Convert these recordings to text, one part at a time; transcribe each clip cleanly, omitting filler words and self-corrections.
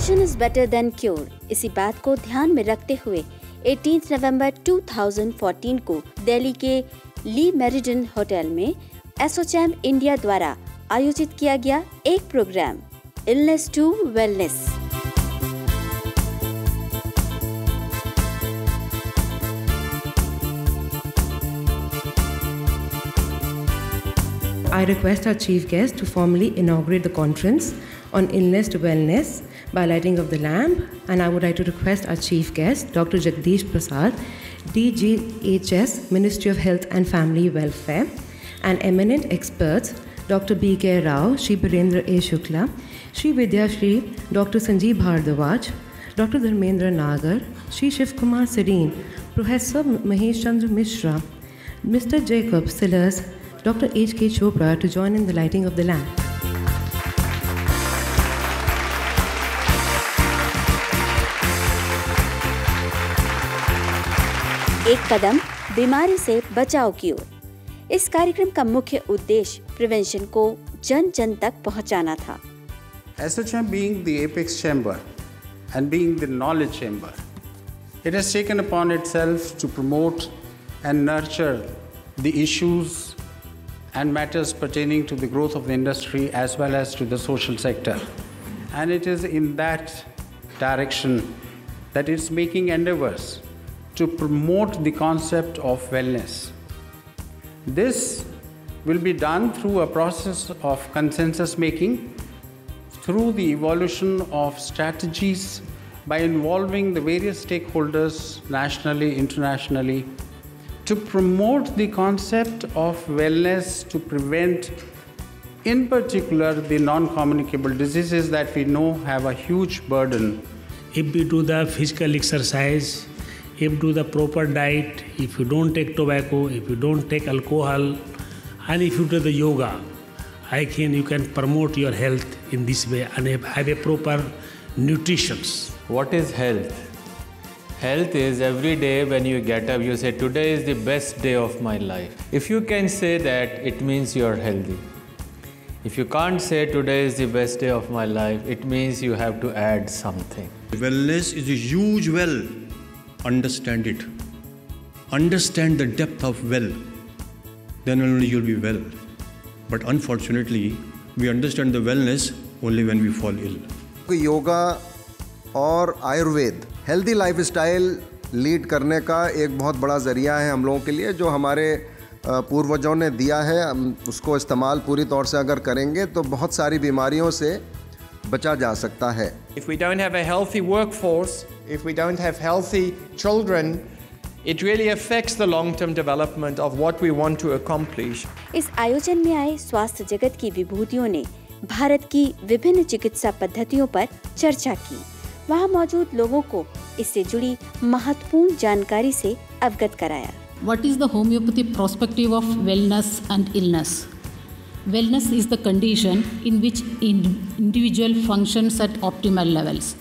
Prevention is better than cure. इसी बात को ध्यान में रखते हुए 18 नवंबर 2014 को दिल्ली के ली मेरिडियन होटल में एसोचैम इंडिया द्वारा आयोजित किया गया एक programme illness to wellness. I request our chief guest to formally inaugurate the conference on illness to wellness by lighting of the lamp, and I would like to request our chief guest, Dr. Jagdish Prasad, DGHS, Ministry of Health and Family Welfare, and eminent experts, Dr. B.K. Rao, Shri Birendra A. Shukla, Shri Vidya Shri, Dr. Sanjeev Bhardwaj, Dr. Dharmendra Nagar, Shri Shiv Kumar Serene, Professor Mahesh Chandra Mishra, Mr. Jacob Sillers, Dr. H.K. Chopra to join in the lighting of the lamp. एक कदम बीमारी से बचाव की ओर। इस कार्यक्रम का मुख्य उद्देश्य प्रिवेंशन को जन जन तक पहुंचाना था। ASSOCHAM being the apex chamber and being the knowledge chamber, it has taken upon itself to promote and nurture the issues and matters pertaining to the growth of the industry as well as to the social sector. And it is in that direction that it's making endeavors to promote the concept of wellness. This will be done through a process of consensus making, through the evolution of strategies by involving the various stakeholders nationally, internationally, to promote the concept of wellness to prevent, in particular, the non-communicable diseases that we know have a huge burden. If we do the physical exercise, if you do the proper diet, if you don't take tobacco, if you don't take alcohol, and if you do the yoga, I think you can promote your health in this way and have a proper nutrition. What is health? Health is every day when you get up, you say, today is the best day of my life. If you can say that, it means you are healthy. If you can't say today is the best day of my life, it means you have to add something. Wellness is a huge well. Understand it. Understand the depth of well. Then only you'll be well. But unfortunately, we understand the wellness only when we fall ill. Yoga और Ayurveda healthy lifestyle lead करने का एक बहुत बड़ा ज़रिया है हम लोगों के लिए, जो हमारे पूर्वजों ने दिया है। हम उसको इस्तेमाल पूरी तौर से अगर करेंगे तो बहुत सारी बीमारियों से बचा जा सकता है। If we don't have a healthy workforce, if we don't have healthy children, it really affects the long-term development of what we want to accomplish. इस आयोजन में आए स्वास्थ्य जगत की विभूतियों ने भारत की विभिन्न चिकित्सा पद्धतियों पर चर्चा की। वहाँ मौजूद लोगों को इससे जुड़ी महत्वपूर्ण जानकारी से अवगत कराया। What is the homeopathy perspective of wellness and illness? Wellness is the condition in which individual functions at optimal levels,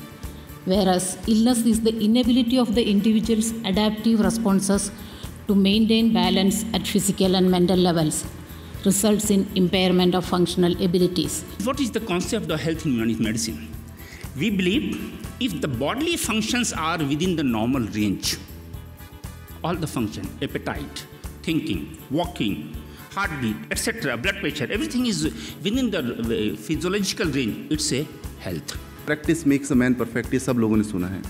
whereas illness is the inability of the individual's adaptive responses to maintain balance at physical and mental levels, results in impairment of functional abilities. What is the concept of health in humanist medicine? We believe if the bodily functions are within the normal range, all the function, appetite, thinking, walking, heartbeat, etc., blood pressure, everything is within the physiological range, it's a health. Practice makes a man perfect, ये सब लोगों ने सुना है,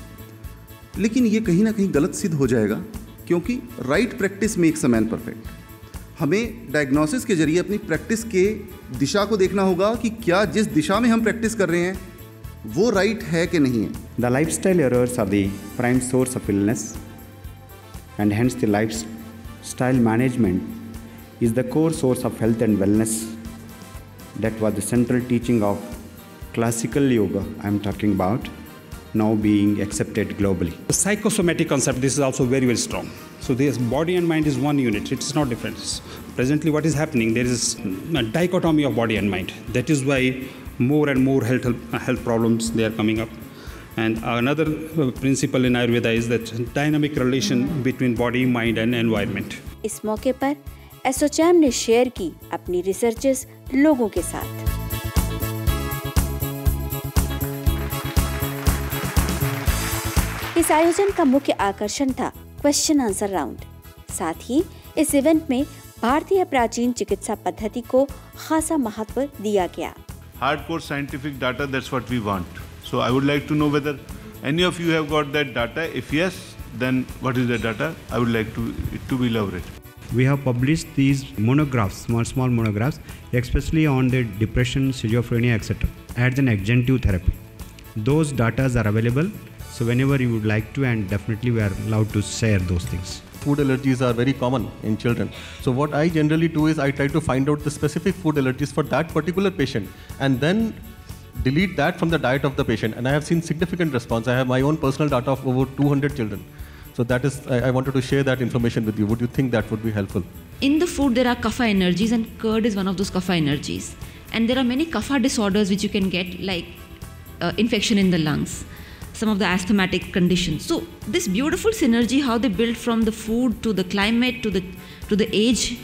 लेकिन ये कहीं ना कहीं गलत सिद्ध हो जाएगा, क्योंकि right practice makes a man perfect. हमें डायग्नोसिस के जरिए अपनी प्रैक्टिस के दिशा को देखना होगा कि क्या जिस दिशा में हम प्रैक्टिस कर रहे हैं वो राइट है कि नहीं है। The lifestyle errors are the prime source of illness, and hence the lifestyle management is the core source of health and wellness. That was the central teaching of classical yoga I am talking about, now being accepted globally. The psychosomatic concept, this is also very, very strong. So this body and mind is one unit, it's not different. Presently what is happening, there is a dichotomy of body and mind. That is why more and more health problems they are coming up. And another principle in Ayurveda is that dynamic relation between body, mind and environment. इस मौके पर एसोचैम ने share की अपनी researches लोगों के साथ। इस आयोजन का मुख्य आकर्षण था क्वेश्चन आंसर राउंड। साथ ही इस इवेंट में भारतीय प्राचीन चिकित्सा पद्धति को खासा महत्व दिया गया। Hardcore scientific data, that's what we want. So I would like to know whether any of you have got that data. If yes, then what is the data? I would like it to be elaborated. We have published these monographs, small monographs, especially on the depression, schizophrenia, etc. as an adjunctive therapy. Those data are available, so whenever you would like to, and definitely we are allowed to share those things. Food allergies are very common in children. So what I generally do is I try to find out the specific food allergies for that particular patient and then delete that from the diet of the patient. And I have seen significant response. I have my own personal data of over 200 children. So that is, I wanted to share that information with you. Would you think that would be helpful? In the food there are kapha energies, and curd is one of those kapha energies. And there are many kapha disorders which you can get, like infection in the lungs, some of the asthmatic conditions. So this beautiful synergy, how they build from the food to the climate to the age,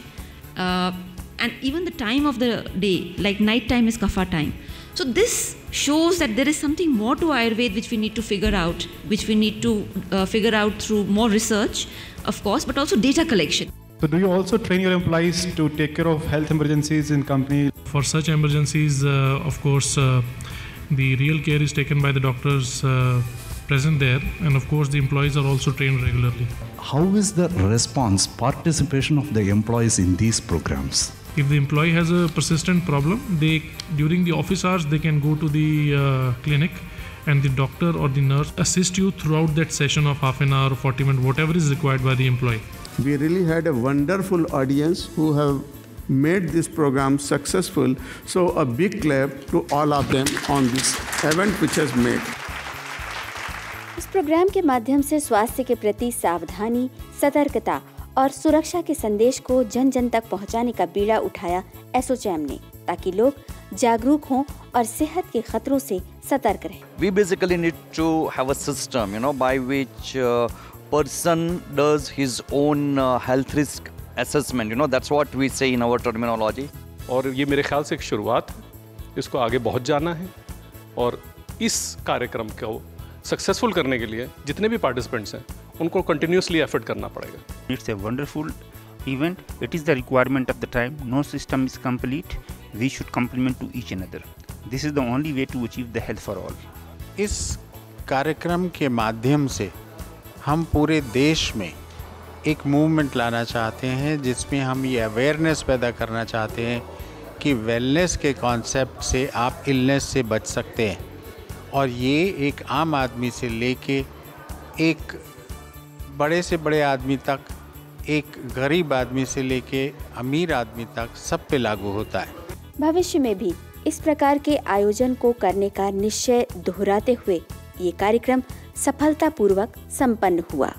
and even the time of the day, like night time is kapha time. So this shows that there is something more to Ayurveda which we need to figure out, figure out through more research, of course, but also data collection. So do you also train your employees to take care of health emergencies in company? For such emergencies, of course, the real care is taken by the doctors present there, and of course the employees are also trained regularly. How is the response, participation of the employees in these programs? If the employee has a persistent problem, during the office hours they can go to the clinic, and the doctor or the nurse assist you throughout that session of half an hour or 40 minutes, whatever is required by the employee. We really had a wonderful audience who have made this program successful. So a big clap to all of them on this event which has made. इस programme के माध्यम से स्वास्थ्य के प्रति सावधानी, सतर्कता और सुरक्षा के संदेश को जन जन तक पहुंचाने का बीड़ा उठाया एसोचैम ने, ताकि लोग जागरूक हों और सेहत के खतरों से सतर्क रहें। We basically need to have a system, by which person does his own health risk assessment. That's what we say in our terminology. और ये मेरे ख्याल से एक शुरुआत, इसको आगे बहुत जाना है, और इस कार्यक्रम को सक्सेसफुल करने के लिए जितने भी पार्टिसिपेंट्स हैं उनको कंटिन्यूसली एफर्ट करना पड़ेगा. It's a wonderful event. It is the requirement of the time. No system is complete. We should complement to each another. This is the only way to achieve the health for all. इस कार्यक्रम के माध्यम से हम पूरे देश में एक मूवमेंट लाना चाहते हैं, जिसमें हम ये अवेयरनेस पैदा करना चाहते हैं कि वेलनेस के कॉन्सेप्ट से आप इलनेस से बच सकते हैं, और ये एक आम आदमी से लेके एक बड़े से बड़े आदमी तक, एक गरीब आदमी से लेके अमीर आदमी तक सब पे लागू होता है. भविष्य में भी इस प्रकार के आयोजन को करने का निश्चय दोहराते हुए ये कार्यक्रम सफलतापूर्वक संपन्न हुआ.